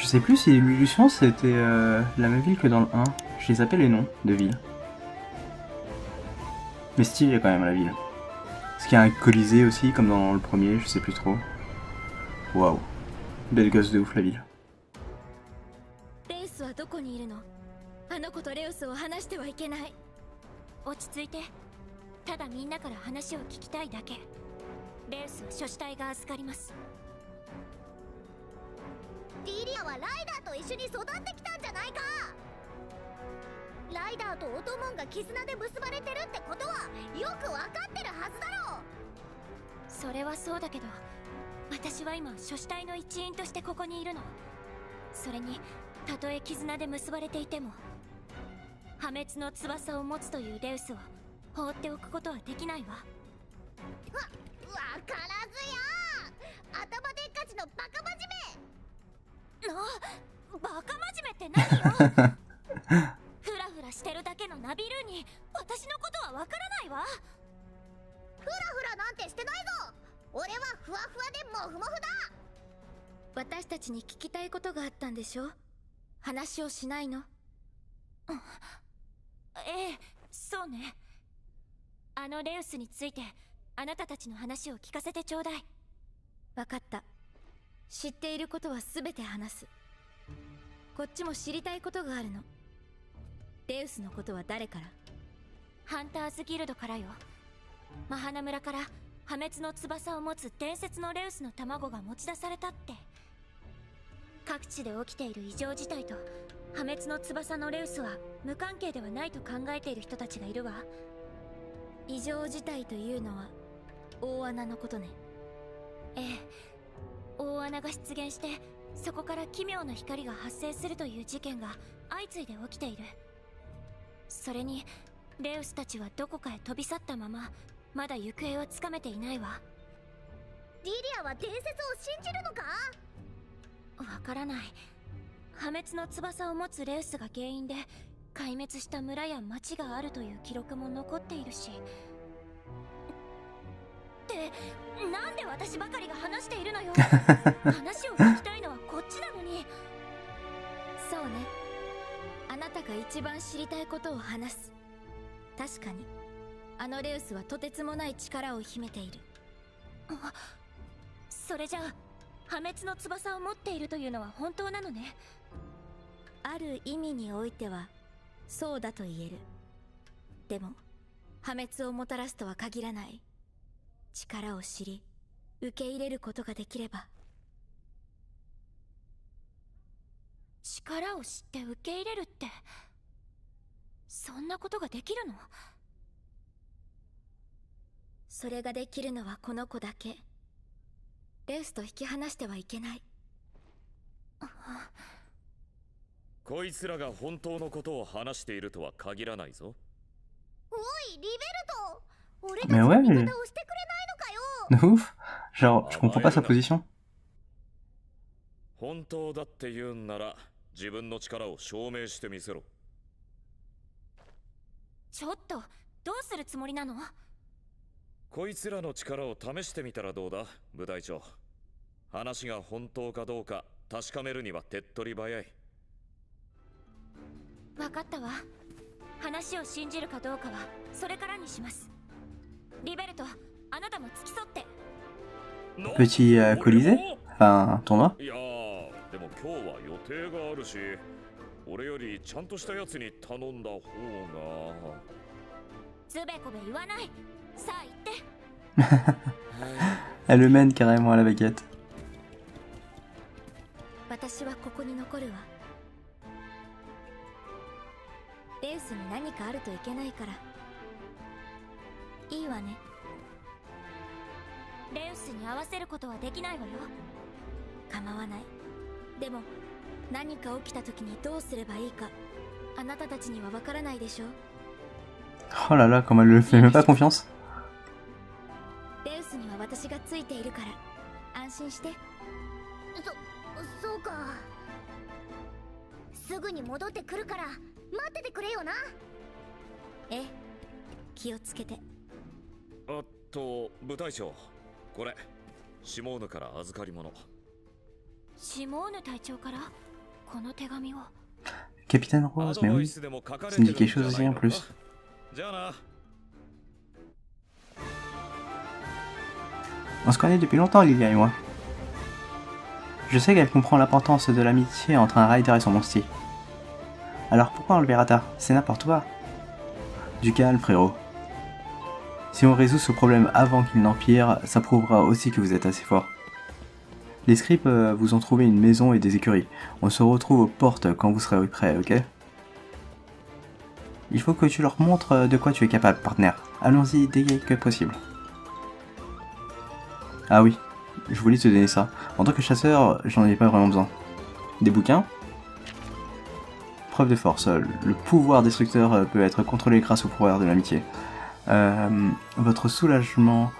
sais plus si Lucian c'était la même ville que dans le 1. Je les appelle les noms de villes. Mais stylé quand même la ville. Est-ce qu'il y a un colisée aussi comme dans le premier, je sais plus trop. Waouh. Belle gosse de ouf la ville. レイスはどこにいるの？あの子とレウスを話してはいけない。落ち着いて。ただみんなから話を聞きたいだけ。レウスは諸子隊が預かります。ディリアはライダーと一緒に育ってきたんじゃないか。ライダーとオトモンが絆で結ばれてるってことはよくわかってるはずだろう。それはそうだけど、私は今諸子隊の一員としてここにいるの。それにたとえ絆で結ばれていても、破滅の翼を持つというレウスを放っておくことはできないわ。わからずや。頭でっかちのバカ真面目。バカ真面目って何よ。フラフラしてるだけのナビルーに私のことはわからないわ。フラフラなんてしてないぞ。俺はふわふわでモフモフだ。私たちに聞きたいことがあったんでしょ。話をしないの？ええ、そうね。あのレウスについてあなたたちの話を聞かせてちょうだい。わかった。知っていることは全て話す。こっちも知りたいことがあるの。レウスのことは誰から？ハンターズギルドからよ。マハナ村から破滅の翼を持つ伝説のレウスの卵が持ち出されたって。各地で起きている異常事態と破滅の翼のレウスは無関係ではないと考えている人たちがいるわ。異常事態というのは大穴のことね。ええ、大穴が出現してそこから奇妙な光が発生するという事件が相次いで起きている。それにレウスたちはどこかへ飛び去ったまままだ行方はつかめていないわ。ディリアは伝説を信じるのか？わからない。破滅の翼を持つレウスが原因で壊滅した村や町があるという記録も残っているし。ってなんで私ばかりが話しているのよ。話を聞きたいのはこっちなのに。そうね、あなたが一番知りたいことを話す。確かにあのレウスはとてつもない力を秘めている。それじゃあ破滅の翼を持っているというのは本当なのね。ある意味においてはそうだと言える。でも破滅をもたらすとは限らない。力を知り受け入れることができれば。力を知って受け入れるって、そんなことができるの？それができるのはこの子だけ。レウスと引き離してはいけない。こいつらが本当のことを話しているとは限らないぞ。おいリベルト、俺たち Mais の ouais, 味 mais... 方をしてくれないのかよ。De ouf. Genre, je comprends pas sa position. 本当だって言うんなら自分の力を証明してみせろ。ちょっとどうするつもりなの？こいつらの力を試してみたらどうだ、部隊長。話が本当かどうか確かめるには手っ取り早い。分かったわ。話を信じるかどうかはそれからにします。リベルト、あなたも付き添って。Petit colisée? Enfin, tournoi? いやー、でも今日は予定があるし、俺よりちゃんとしたやつに頼んだ方が。つべこべ言わない。さあ行って。Elle le mène carrément à la baguette. 私はここに残るわ。レウスに何かあるといけないから。いいわね。レウスに合わせることはできないわよ。構わない。でも何か起きた時にどうすればいいかあなたたちにはわからないでしょ。 Oh là là, comme elle le fait même pas confiance. レウスには私がついているから安心して。そうか。すぐに戻ってくるから待っててくれよな。ええ、気をつけて。部隊長、これシモーヌから預かり物。シモーヌ隊長から？この手紙を。 Capitaine ア Rose, ド mais バイ oui. スでも書かれ Ça て me る dit ん quelque じゃ chose ない aussi en のか。 plus. じゃあな。 On se connaît depuis longtemps, Lilia et moi. Je sais qu'elle comprend l'importance de l'amitié entre un rider et son monstier. Alors pourquoi enlever Rata? C'est n'importe quoi. Du calme, frérot. Si on résout ce problème avant qu'il n'empire, ça prouvera aussi que vous êtes assez fort. Les scripts vous ont trouvé une maison et des écuries. On se retrouve aux portes quand vous serez prêts, ok? Il faut que tu leur montres de quoi tu es capable, partenaire. Allons-y dès que possible. Ah oui, je voulais te donner ça. En tant que chasseur, j'en ai pas vraiment besoin. Des bouquins? Preuve de force. Le pouvoir destructeur peut être contrôlé grâce au pouvoir de l'amitié. Votre soulagement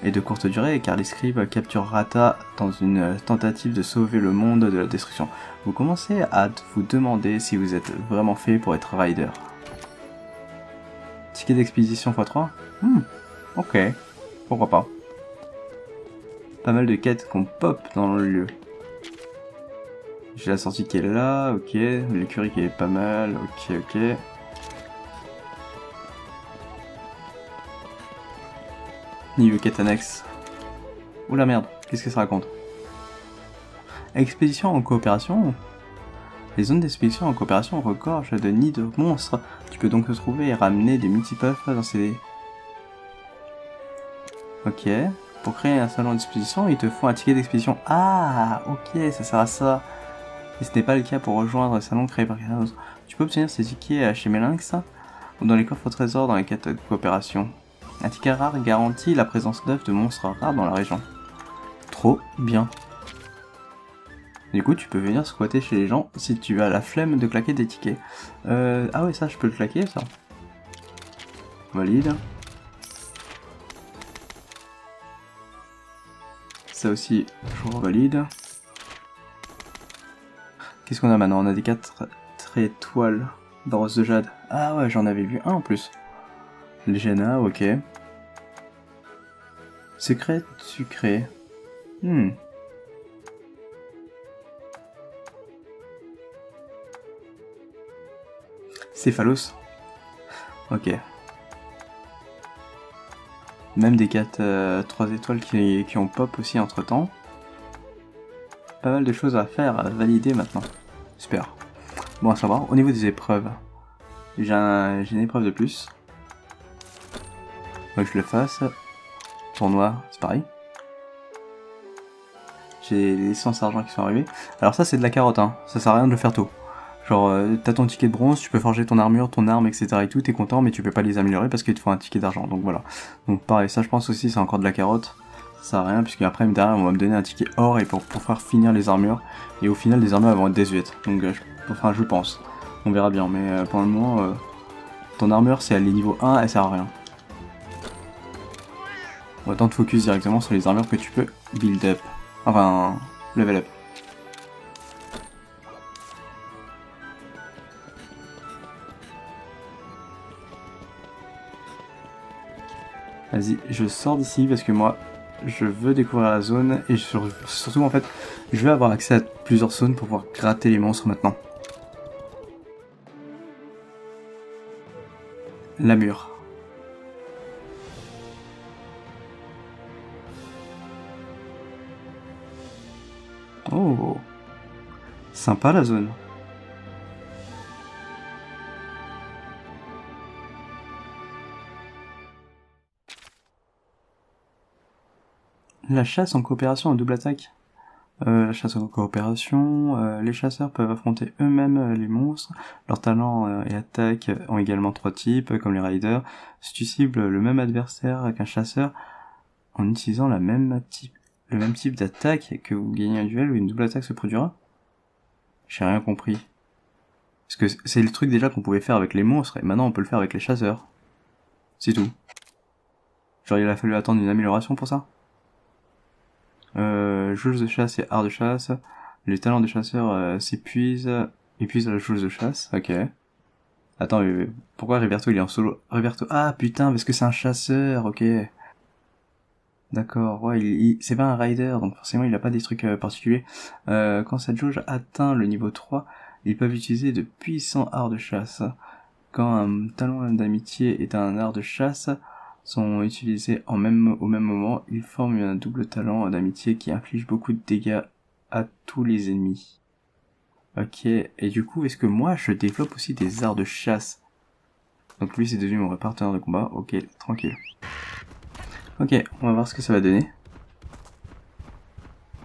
est de courte durée car les scribes capturent Rata dans une tentative de sauver le monde de la destruction. Vous commencez à vous demander si vous êtes vraiment fait pour être rider. Ticket d'expédition x3? Ok, pourquoi pas. Pas mal de quêtes qu'on pop dans le lieu. J'ai la sortie qui est là, ok. L'écurie qui est pas mal, ok. Niveau quête annexe. Oula merde, qu'est-ce que ça raconte? Expédition en coopération. Les zones d'expédition en coopération regorgent de nids de monstres. Tu peux donc te trouver et ramener des multipuffs dans ces... Ok. Pour créer un salon d'expédition, il te faut un ticket d'expédition. Ah, ok, ça sert à ça. Et ce n'est pas le cas pour rejoindre le salon créé par quelqu'un d'autre. Tu peux obtenir ces tickets chez Melinx ou dans les coffres au trésor dans les quêtes de coopération. Un ticket rare garantit la présence d'œufs de monstres rares dans la région. Trop bien. Du coup, tu peux venir squatter chez les gens si tu as la flemme de claquer des tickets. Ah ouais, ça, je peux le claquer, ça. Valide. Ça aussi, je valide. Qu'est-ce qu'on a maintenant? On a des 4 étoiles brosse de jade. Ah ouais, j'en avais vu un en plus. Legena, ok. Secret sucré. Céphalos. Ok. Même des 3 étoiles qui ont pop aussi entre temps. Pas mal de choses à faire, à valider maintenant. Super. Bon à savoir, au niveau des épreuves, j'ai une épreuve de plus. Faut que je le fasse. Tournoi, c'est pareil. J'ai les essences argent qui sont arrivées. Alors ça c'est de la carotte, hein. Ça sert à rien de le faire tôt. Genre, t'as ton ticket de bronze, tu peux forger ton armure, ton arme, etc. et tout, t'es content, mais tu peux pas les améliorer parce qu'il te faut un ticket d'argent, donc voilà. Donc pareil, ça je pense aussi c'est encore de la carotte. Ça sert à rien, puisque après derrière on va me donner un ticket or et pour pouvoir finir les armures. Et au final les armures elles vont être désuètes. Donc je pense. On verra bien, mais pour le moment, ton armure si elle est niveau 1, elle sert à rien. Autant te focus directement sur les armures que tu peux build up. Enfin, level up. Vas-y, je sors d'ici parce que moi, je veux découvrir la zone et surtout en fait, je veux avoir accès à plusieurs zones pour pouvoir gratter les monstres maintenant. La mûre. Oh, sympa la zone. La chasse en coopération en double attaque. La chasse en coopération, les chasseurs peuvent affronter eux-mêmes les monstres. Leurs talents et attaques ont également 3 types, comme les riders. Si tu cibles le même adversaire qu'un chasseur, en utilisant le même type d'attaque, que vous gagnez un duel ou une double attaque se produira? J'ai rien compris. Parce que c'est le truc déjà qu'on pouvait faire avec les monstres, et maintenant on peut le faire avec les chasseurs. C'est tout. Genre il a fallu attendre une amélioration pour ça? Jauge de chasse et art de chasse. Les talents des chasseurs épuisent la jauge de chasse. Ok. Attends, mais pourquoi Riverto il est en solo? Riverto, ah putain, parce que c'est un chasseur, ok. D'accord, ouais, c'est pas un rider, donc forcément il a pas des trucs particuliers. Quand cette jauge atteint le niveau 3, ils peuvent utiliser de puissants arts de chasse. Quand un talon d'amitié et un art de chasse sont utilisés au même moment, ils forment un double talent d'amitié qui inflige beaucoup de dégâts à tous les ennemis. Ok, et du coup, est-ce que moi je développe aussi des arts de chasse? Donc lui c'est devenu mon partenaire de combat, ok, tranquille. Ok, on va voir ce que ça va donner.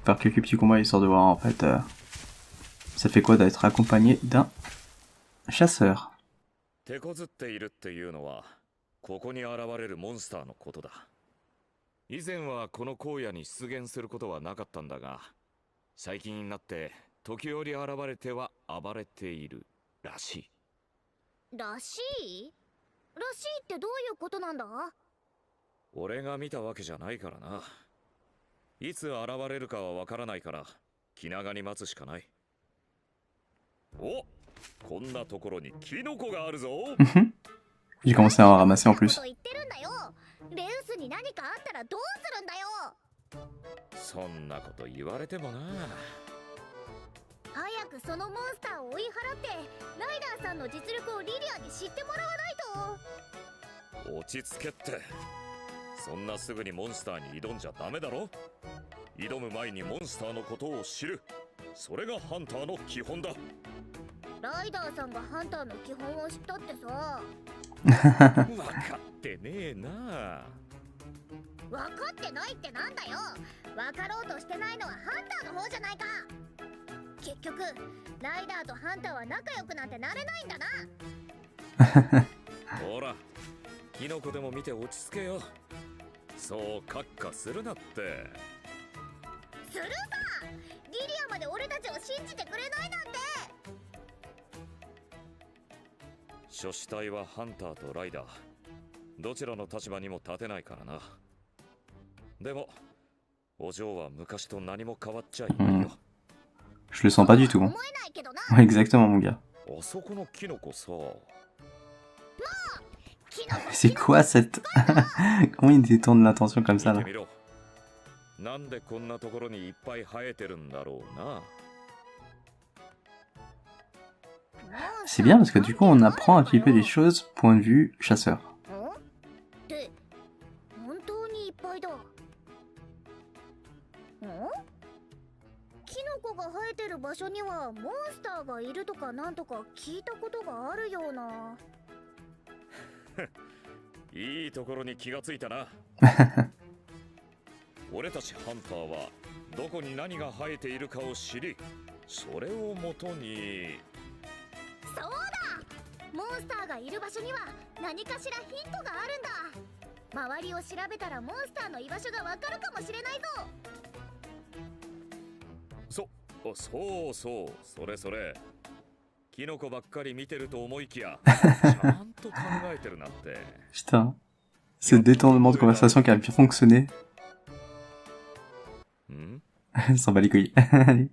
Faire quelques petits combats histoire de voir en fait ça fait quoi d'être accompagné d'un chasseur. 手こずっているっていうのはここに現れるモンスターのことだ。以前はこの荒野に出現することはなかったんだが、最近になって時折現れては暴れているらしい。らしいってどういうことなんだ？俺が見たわけじゃないからな。いつ現れるかはわからないから気長に待つしかない。お、こんなところにキノコがあるぞ。J'ai commencé à en ramasser en plus. レウスに何かあったらどうするんだよ。そんなこと言われてもな。早くそのモンスターを追い払ってライダーさんの実力をリリアに知ってもらわないと。落ち着けって。そんなすぐにモンスターに挑んじゃダメだろ。挑む前にモンスターのことを知る。それがハンターの基本だ。ライダーさんがハンターの基本を知ったってさ。分かってねえな。分かってないってなんだよ。分かろうとしてないのはハンターの方じゃないか。結局ライダーとハンターは仲良くなんてなれないんだな。ほら、キノコでも見て落ち着けよ。そうカッカするなって。するさ。リリアまで俺たちを信じてくれないなんて。初死体はハンターとライダー、どちらの立場にも立てないからな。でもお嬢は昔と何も変わっちゃいないよ。Je le sens pas du tout. Hein. Ouais, exactement, mon gars. C'est quoi cette... Comment il détourne l'attention comme ça, là? C'est bien parce que du coup, on apprend un petit peu des choses point de vue chasseur. Putain, ce détournement de conversation qui a bien fonctionné. S'en bat les couilles. Allez.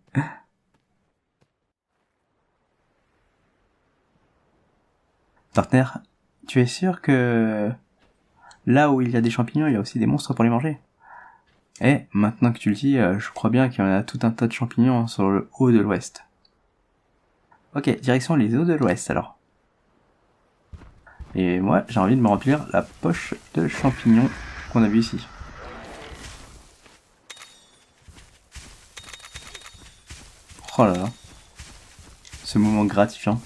Partenaire, tu es sûr que là où il y a des champignons, il y a aussi des monstres pour les manger? Et maintenant que tu le dis, je crois bien qu'il y en a tout un tas de champignons sur le haut de l'ouest. Ok, direction les eaux de l'ouest alors. Et moi, j'ai envie de me remplir la poche de champignons qu'on a vu ici. Oh là là. Ce moment gratifiant.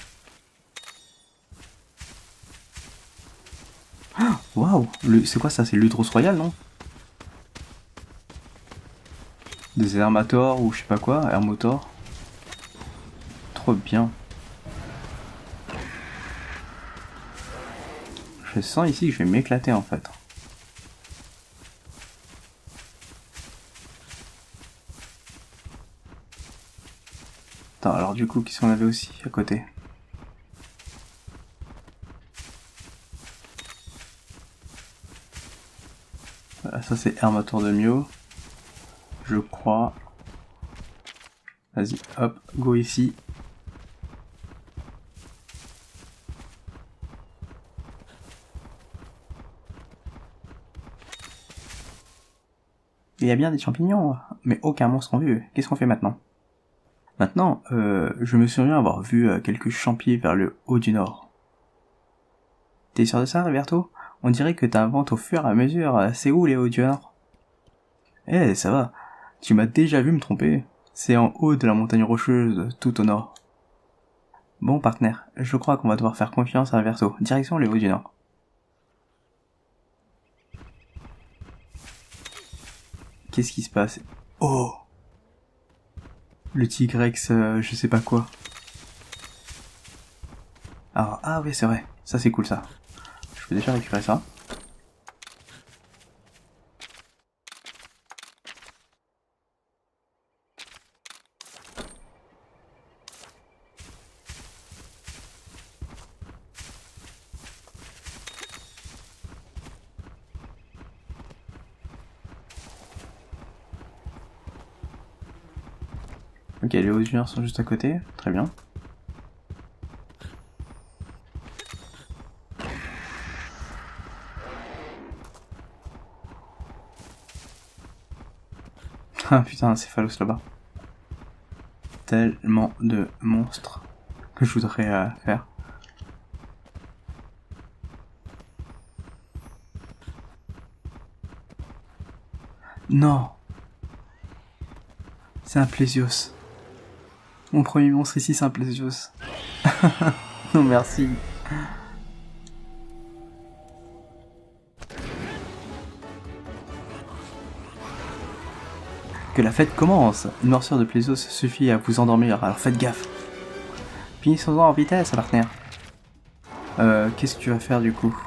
Waouh, c'est quoi ça? C'est l'Udros Royal, non? Des Hermators ou je sais pas quoi, Hermotor. Trop bien. Je sens ici que je vais m'éclater en fait. Attends, alors du coup, qu'est-ce qu'on avait aussi à côté? Voilà, ça c'est Hermator de Mio. Je crois. Vas-y, hop, go ici. Il y a bien des champignons, mais aucun monstre en vue. Qu'est-ce qu'on fait maintenant? Maintenant, je me souviens avoir vu quelques champignons vers le haut du nord. T'es sûr de ça, Roberto? On dirait que t'inventes au fur et à mesure. C'est où les hauts du nord? Eh, ça va. Tu m'as déjà vu me tromper. C'est en haut de la montagne rocheuse, tout au nord. Bon, partenaire, je crois qu'on va devoir faire confiance à Roberto. Direction les hauts du nord. Qu'est-ce qui se passe? Oh! Le Tigrex, je sais pas quoi. Alors, ah oui, c'est vrai. Ça, c'est cool, ça. Je peux déjà récupérer ça. Ok, les hauts juniors sont juste à côté. Très bien. Ah putain, un céphalos là-bas. Tellement de monstres que je voudrais faire. Non! C'est un Plésios. Mon premier monstre ici, c'est un Plésios. Non, merci. Que la fête commence. Une morsure de Plésios suffit à vous endormir, alors faites gaffe. Finissons-en en vitesse, partenaire. Qu'est-ce que tu vas faire du coup?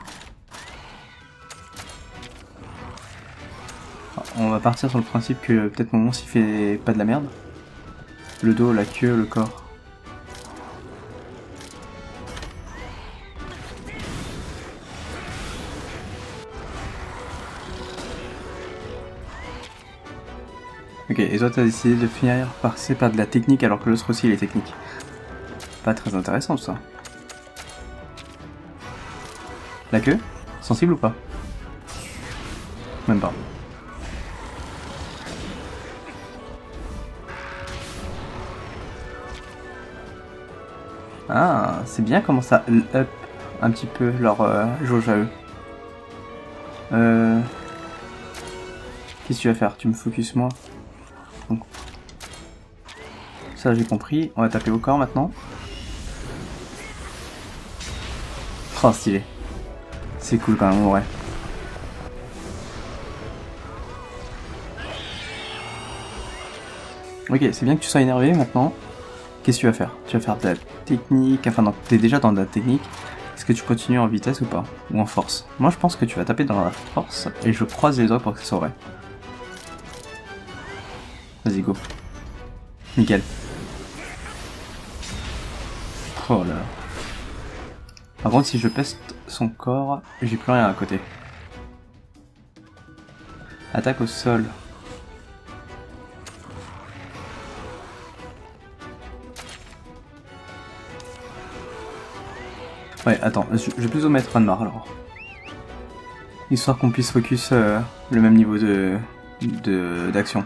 On va partir sur le principe que peut-être mon monstre il fait pas de la merde. Le dos, la queue, le corps. Ok, et toi t'as décidé de finir par passer par de la technique alors que l'autre aussi il est technique. Pas très intéressant tout ça. La queue? Sensible ou pas? Même pas. Ah, c'est bien comment ça up un petit peu leur jauge à eux. Qu'est-ce que tu vas faire? Tu me focus moi? Donc, ça j'ai compris. On va taper au corps maintenant. Oh stylé. C'est cool quand même, ouais. Ok, c'est bien que tu sois énervé maintenant. Qu'est-ce que tu vas faire? Tu vas faire de la technique, enfin non, t'es déjà dans de la technique. Est-ce que tu continues en vitesse ou pas? Ou en force? Moi je pense que tu vas taper dans la force et je croise les doigts pour que ce soit vrai. Vas-y, go. Nickel. Oh là là. Par contre, si je peste son corps, j'ai plus rien à côté. Attaque au sol. Ouais, attends, je vais plutôt mettre Ranmar alors. Histoire qu'on puisse focus le même niveau d'action.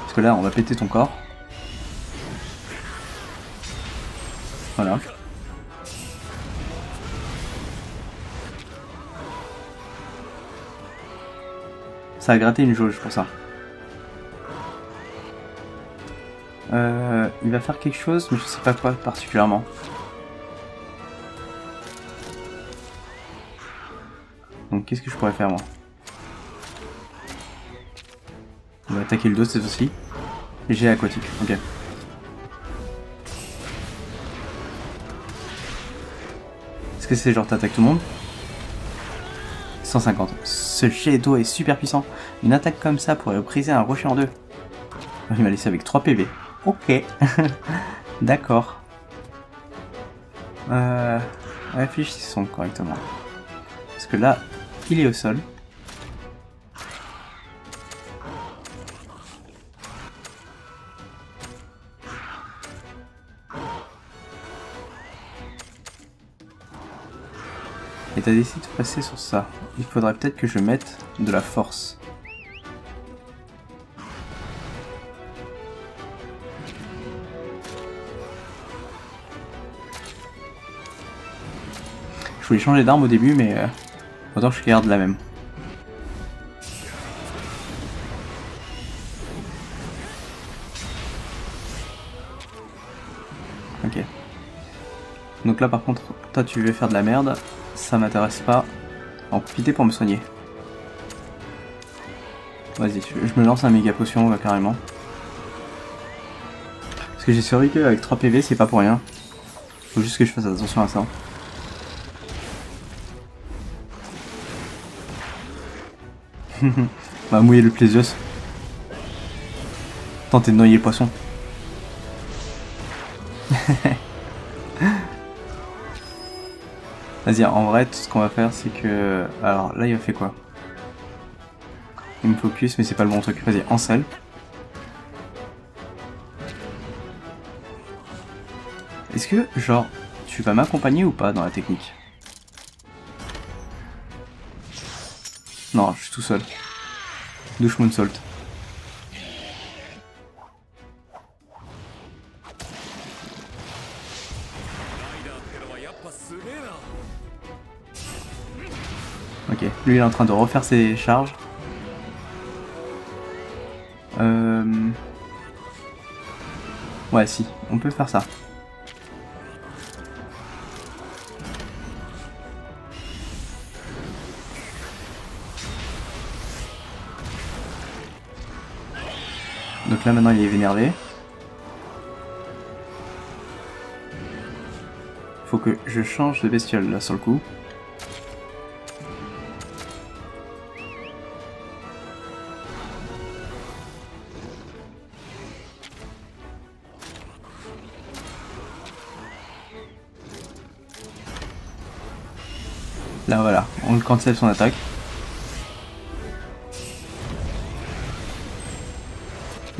Parce que là, on va péter ton corps. Voilà. Ça a gratté une jauge pour ça. Il va faire quelque chose, mais je sais pas quoi particulièrement. Donc qu'est-ce que je pourrais faire moi? On va attaquer le dos cette fois-ci. Jet aquatique, ok. Est-ce que c'est genre t'attaques tout le monde? 150. Ce jet d'eau est super puissant. Une attaque comme ça pourrait briser un rocher en deux. Il m'a laissé avec 3 PV. Ok. D'accord. Réfléchissons correctement. Parce que là, il est au sol. Et t'as décidé de passer sur ça. Il faudrait peut-être que je mette de la force. voulais changer d'arme au début, mais autant que je garde la même. Ok. Donc là par contre, toi tu veux faire de la merde, ça m'intéresse pas. En profiter pour me soigner. Vas-y, je me lance un méga potion là, carrément. Parce que j'ai survécu avec 3 PV, c'est pas pour rien. Faut juste que je fasse attention à ça. On va mouiller le plésios. Tenter de noyer le poisson. Vas-y, en vrai, tout ce qu'on va faire, c'est que... Alors, là, il a fait quoi? Il me focus, mais c'est pas le bon truc. Vas-y, Ansel. Est-ce que, genre, tu vas m'accompagner ou pas dans la technique? Non, je suis tout seul. Douche Moonsault. Ok, lui il est en train de refaire ses charges. Ouais, si, on peut faire ça. Donc là maintenant il est énervé. Faut que je change de bestiole là sur le coup. Là voilà, on le cancel son attaque.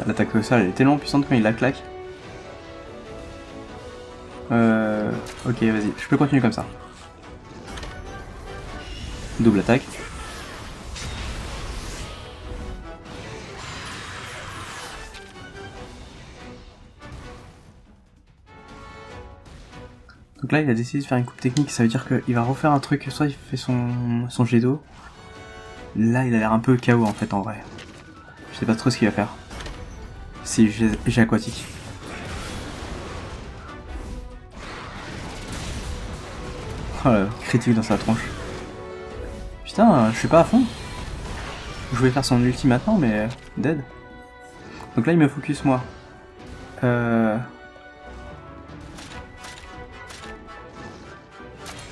L'attaque au sol elle est tellement puissante quand il la claque. Ok vas-y, je peux continuer comme ça. Double attaque. Donc là il a décidé de faire une coupe technique, ça veut dire qu'il va refaire un truc, soit il fait son jet d'eau. Là il a l'air un peu KO en fait en vrai. Je sais pas trop ce qu'il va faire. Si j'ai aquatique. Oh là, critique dans sa tronche. Putain, je suis pas à fond. Je voulais faire son ulti maintenant mais dead. Donc là il me focus moi.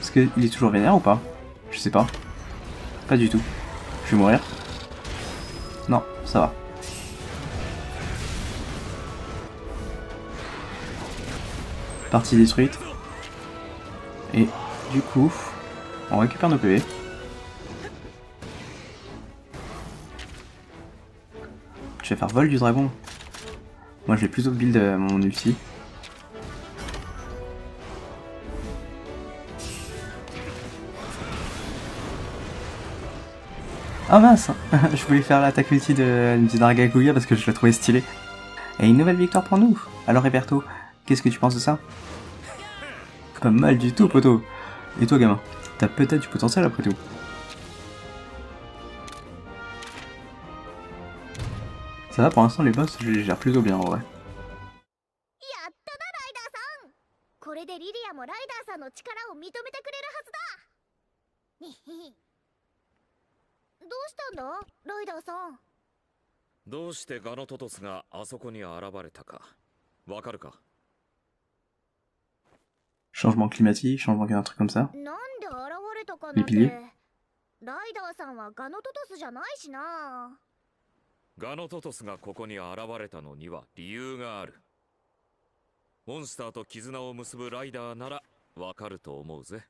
Est-ce qu'il est toujours vénère ou pas? Je sais pas. Pas du tout. Je vais mourir. Non, ça va. Partie détruite. Et du coup, on récupère nos PV. Je vais faire vol du dragon. Moi je vais plutôt build mon ulti. Ah mince. Je voulais faire l'attaque ulti du Dargakuya parce que je la trouvais stylée. Et une nouvelle victoire pour nous. Alors Héberto, qu'est-ce que tu penses de ça? Pas mal du tout poto. Et toi gamin, t'as peut-être du potentiel après tout. Ça va pour l'instant les boss, je les gère plutôt bien en vrai. これでリリアもライダーさんの力を認めてくれるはずだ。にひ。どうしたんだ、ライダーさん。どうしてガノトトスがあそこに現れたかわかるか？ Changement climatique, changement un truc comme ça. なんで現れたかなんて。ライダーさんはガノトトスじゃないしな。ガノトトスがここに現れたのには理由がある。モンスターと絆を結ぶライダーならわかると思うぜ。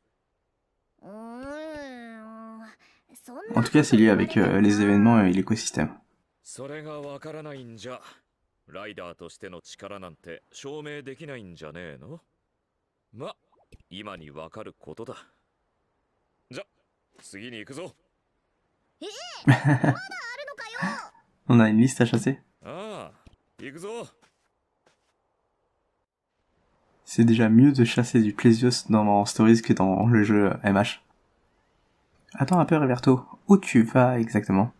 En tout cas, c'est lié avec les événements et l'écosystème. それがわからないんじゃ、ライダーとしての力なんて証明できないんじゃねえの？ま、今にわかることだ。じゃ、次に行くぞ。まだあるのかよ。On a une liste à chasser. ああ、行くぞ。C'est déjà mieux de chasser du Plésios dans Stories que dans le jeu MH. Attends un peu, Reverto. Où tu vas exactement?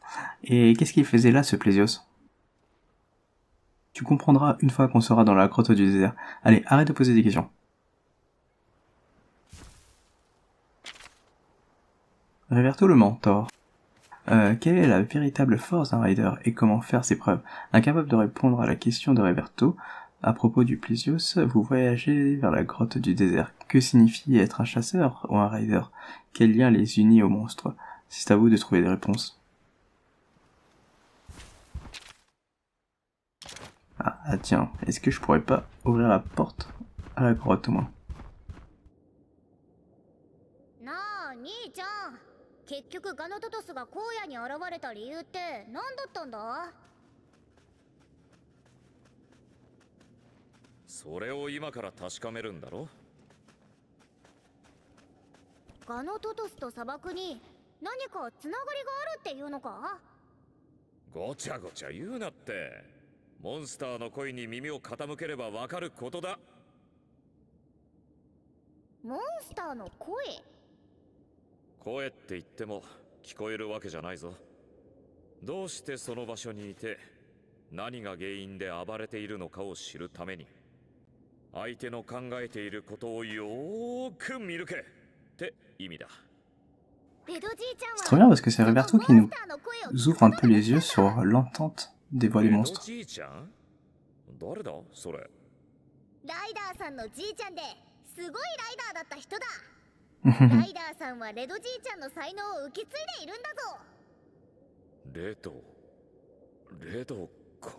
Et qu'est-ce qu'il faisait là, ce Plésios? Tu comprendras une fois qu'on sera dans la grotte du désert. Allez, arrête de poser des questions. Reverto le mentor. Quelle est la véritable force d'un rider et comment faire ses preuves? Incapable de répondre à la question de Reverto, à propos du Plésios, vous voyagez vers la grotte du désert. Que signifie être un chasseur ou un rider? Quel lien les unit au monstre? C'est à vous de trouver des réponses. Ah tiens, est-ce que je pourrais pas ouvrir la porte à la grotte au moins? なあ兄ちゃん、結局ガノトトスが荒野に現れた理由って何だったんだ？それを今から確かめるんだろ？ガノトトスと砂漠に何かつながりがあるっていうのか？ごちゃごちゃ言うなって。モンスターの声に耳を傾ければわかることだ。モンスターの声？声って言っても聞こえるわけじゃないぞ。どうしてその場所にいて何が原因で暴れているのかを知るために相手の考えていることをよーく見抜けって意味だ。C'est trop bien parce que c'est Roberto qui nous ouvre un peu les yeux sur l'entente des voix des monstres. じいちゃん？誰だそれ？ライダーさんのじいちゃんですごいライダーだった人だ。ライダーさんはレドじいちゃんの才能を受け継いでいるんだぞ。レドか。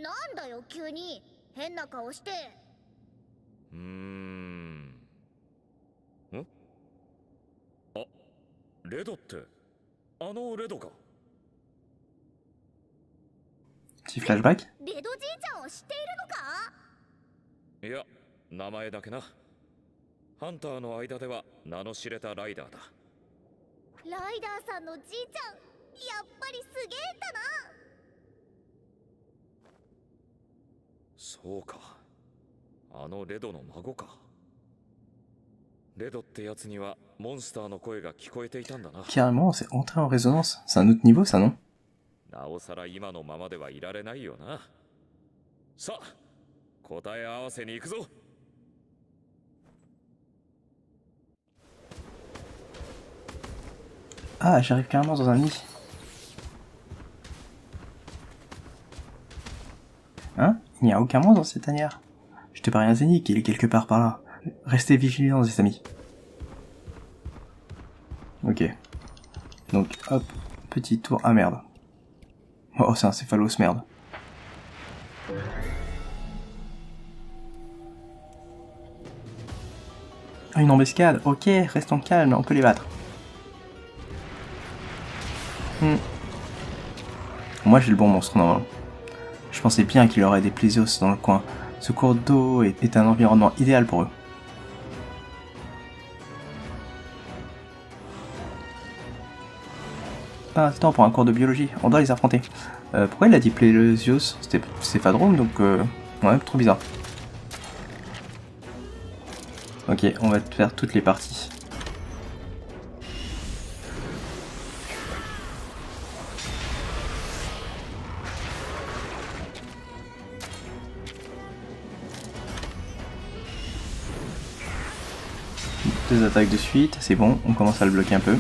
なんだよ急に変な顔して。あ、レドってあのレドか。Petit flashback? レドじいちゃんを知っているのか？いや、名前だけな。ハンターの間では名の知れたライダーだ。ライダーさんのじいちゃん、やっぱりすげえんだな。そうか、あのレドの孫か。レドってやつにはモンスターの声が聞こえていたんだな。Carrément, c'est entré en résonance. C'est un autre niveau, ça, non? なおさら今のままではいられないよな。さあ、答え合わせに行くぞ。Ah, j'arrive carrément dans un nid. Hein? Il n'y a aucun monstre dans cette tanière. Je te parie un zénith, il est quelque part par là. Restez vigilants, les amis. Ok. Donc, hop, petit tour. Ah merde. Oh, c'est un céphalos, merde. Ah, une embuscade. Ok, restons calmes, on peut les battre. Moi, j'ai le bon monstre, normalement. Je pensais bien qu'il y aurait des plésios dans le coin. Ce cours d'eau est un environnement idéal pour eux. Pas un temps pour un cours de biologie, on doit les affronter. Pourquoi il a dit plésios? C'était Céphadrome, donc ouais, trop bizarre. Ok, on va faire toutes les parties. Deux attaques de suite, c'est bon, on commence à le bloquer un peu.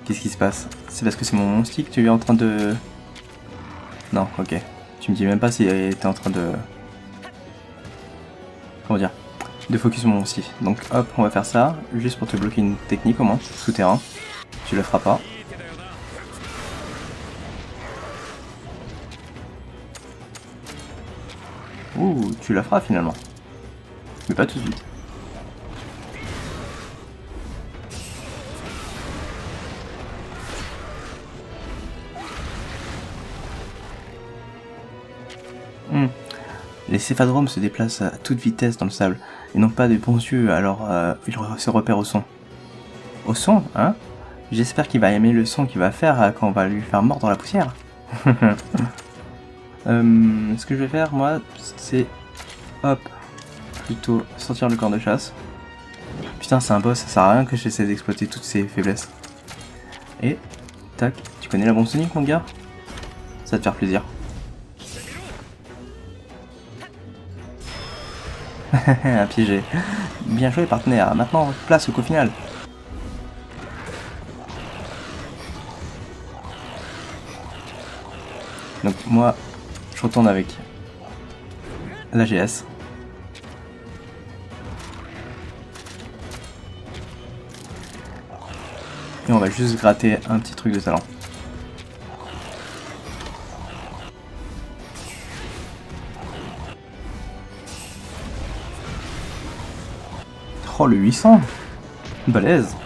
Qu'est-ce qui se passe? C'est parce que c'est mon stick que tu es en train de... Non, ok. Tu me dis même pas si t'es en train de... Comment dire? De focus sur mon stick. Donc hop, on va faire ça, juste pour te bloquer une technique au moins, souterrain. Tu la feras pas. Ouh, tu la feras finalement. Mais pas tout de suite. Les céphadromes se déplacent à toute vitesse dans le sable. Ils n'ont pas de bons yeux, alors ils se repèrent au son. Au son, hein? J'espère qu'il va aimer le son qu'il va faire quand on va lui faire mordre la poussière. Ce que je vais faire, moi, c'est... Hop. Plutôt sortir le corps de chasse. Putain, c'est un boss, ça sert à rien que j'essaie d'exploiter toutes ses faiblesses. Et... Tac. Tu connais la bombe sonique, mon gars? Ça va te faire plaisir. Un piégé. Bien joué, partenaire. Maintenant, place au coup final. Donc moi, je retourne avec la GS. Et on va juste gratter un petit truc de talent. Oh, le 800! Balèze!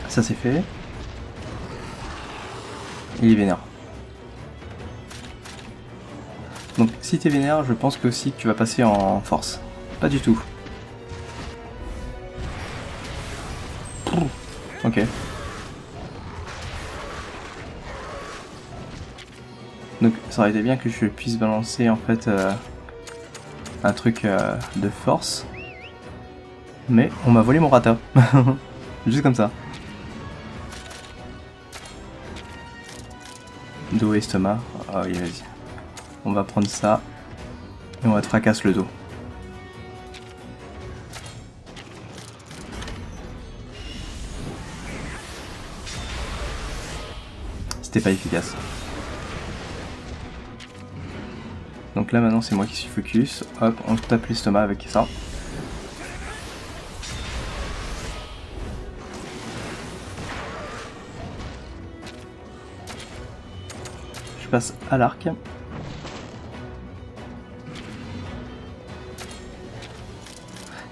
Ça c'est fait. Il est vénère. Donc si t'es vénère, je pense que aussi tu vas passer en force. Pas du tout. Ok. Donc ça aurait été bien que je puisse balancer en fait un truc de force. Mais on m'a volé mon rata. Juste comme ça. Dos et estomac. Ah oui, vas-y. On va prendre ça. Et on va te fracasser le dos. C'était pas efficace. Donc là maintenant c'est moi qui suis focus. Hop, on tape l'estomac avec ça. Je passe à l'arc.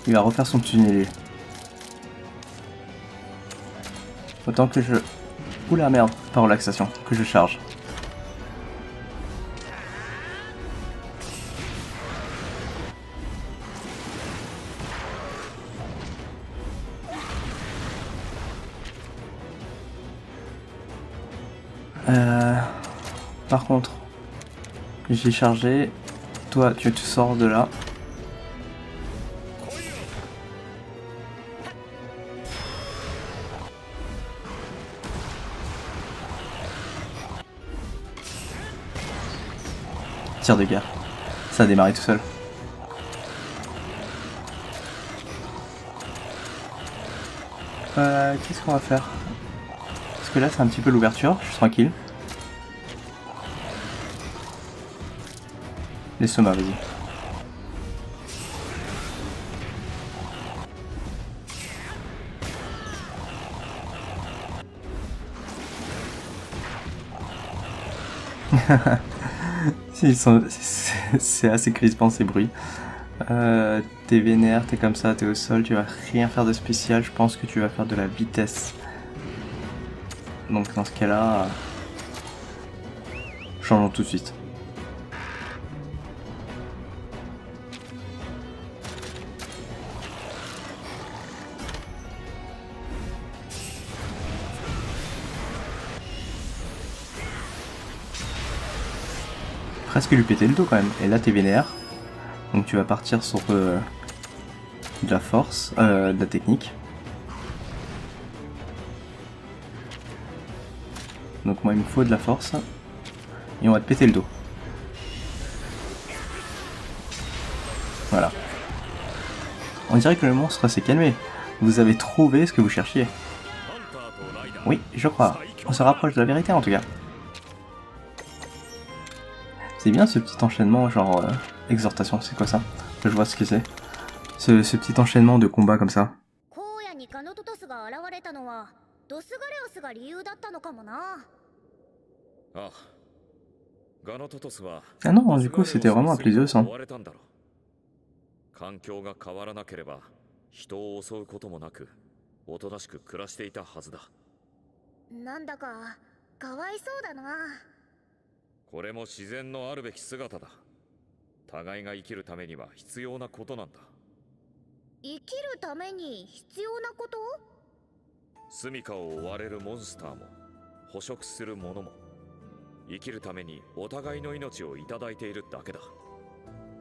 Il va refaire son tunnelier. Autant que je... Oula merde, pas relaxation, que je charge. Par contre, j'ai chargé. Toi, tu te sors de là. Tir de guerre. Ça a démarré tout seul. Qu'est-ce qu'on va faire? Parce que là, c'est un petit peu l'ouverture. Je suis tranquille. Les somas, vas-y. C'est assez crispant ces bruits. T'es vénère, t'es comme ça, t'es au sol, tu vas rien faire de spécial, je pense que tu vas faire de la vitesse. Donc dans ce cas-là, changeons tout de suite. Presque lui péter le dos quand même. Et là t'es vénère. Donc tu vas partir sur de la force, de la technique. Donc moi il me faut de la force. Et on va te péter le dos. Voilà. On dirait que le monstre s'est calmé. Vous avez trouvé ce que vous cherchiez. Oui, je crois. On se rapproche de la vérité en tout cas. C'est bien ce petit enchaînement, genre exhortation, c'est quoi ça? Je vois ce que c'est. Ce petit enchaînement de combats comme ça. Ah non, du coup c'était vraiment un plaisir sang. 環境が変わらなければ人を襲うこともなくおとなしく暮らしていたはずだ。なんだかかわいそうだな。これも自然のあるべき姿だ。互いが生きるためには必要なことなんだ。生きるために必要なこと？住処を追われるモンスターも捕食する者も生きるためにお互いの命をいただいているだけだ。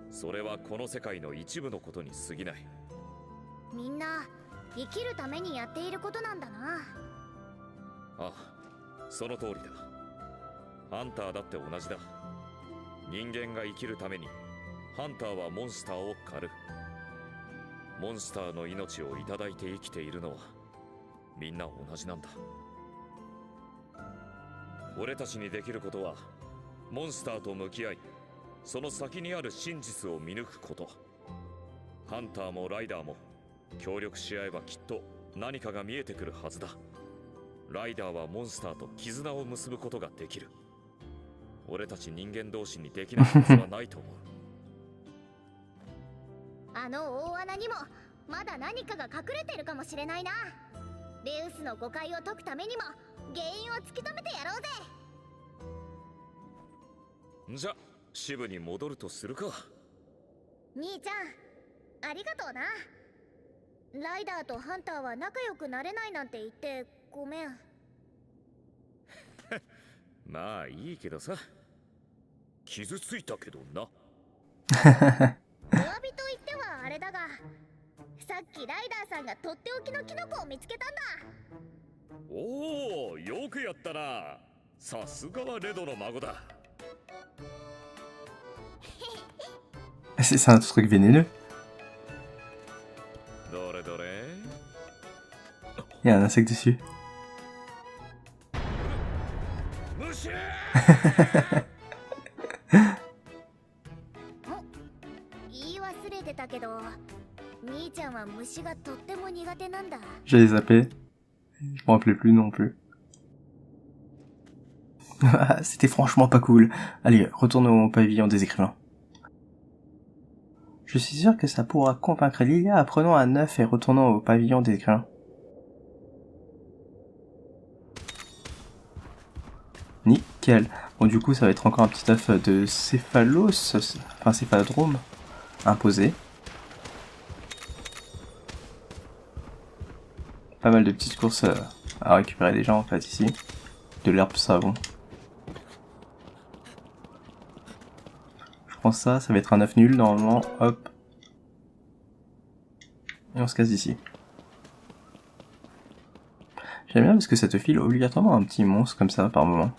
それはこの世界の一部のことに過ぎない。みんな生きるためにやっていることなんだな。ああ、その通りだ。ハンターだって同じだ。人間が生きるためにハンターはモンスターを狩る。モンスターの命をいただいて生きているのはみんな同じなんだ。俺たちにできることはモンスターと向き合い、その先にある真実を見抜くこと。ハンターもライダーも協力し合えばきっと何かが見えてくるはずだ。ライダーはモンスターと絆を結ぶことができる。俺たち人間同士にできないはずはないと思う。あの大穴にもまだ何かが隠れてるかもしれないな。レウスの誤解を解くためにも原因を突き止めてやろうぜ。じゃ、支部に戻るとするか。兄ちゃん、ありがとうな。ライダーとハンターは仲良くなれないなんて言ってごめん。まあいいけどさ。傷ついたけどな。お詫びと言ってはあれだが、さっきライダーさんがとっておきのキノコを見つけたんだ。おお、よくやったな。さすがはレドの孫だ。C'est un truc vénéneux. どれどれ。Il y a un insecte dessus. 虫。言い忘れてたけど、兄ちゃんは虫がとっても苦手なんだ。J'avais zappé. Je me rappelais plus non plus. C'était franchement pas cool. Allez, retournons au pavillon des écrivains. Je suis sûr que ça pourra convaincre Lilia. Apprenons à 9 et retournons au pavillon des écrivains. Nickel. Bon, du coup, ça va être encore un petit taf de céphalos, enfin céphalodrome, imposé. Pas mal de petites courses à récupérer déjà en fait ici. De l'herbe savon. Je prends ça, ça va être un œuf nul normalement, hop. Et on se casse d'ici. J'aime bien parce que ça te file obligatoirement un petit monstre comme ça par moment.